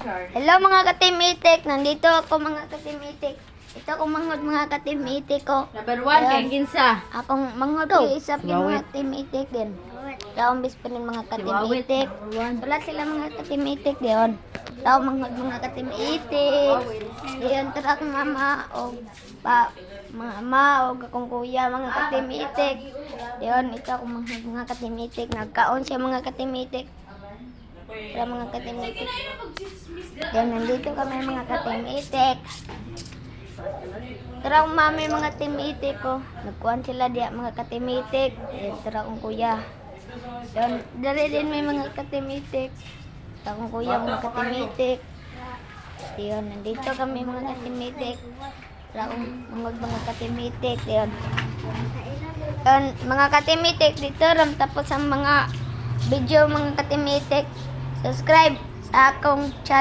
Hello mga katimitik, nandito ako mga katimitik. Ito akong mga katimitik ko. Number 1 kay Ginsa. Akong isa yung mga katimitik din. Daong bisperin mga katimitik. Wala sila mga katimitik diyon. Daong mga katimitik. Diyon tara akong mama o mama o akong kuya mga katimitik. Diyon ito akong mga katimitik. Nagkaon siya mga katimitik. Tara mga katimitik. Yan, nandito kami mga katimitik. Tara akong mami mga katimitik ko. Nagkuhan sila diya mga katimitik. Yan, tara akong kuya. Yan, dari din may mga katimitik. Tara akong kuya mga katimitik. Yan, nandito kami mga katimitik. Tara akong mga katimitik. Yan. Yan, mga katimitik dito ram tapos ang mga video mga katimitik. Subscribe sa akong channel.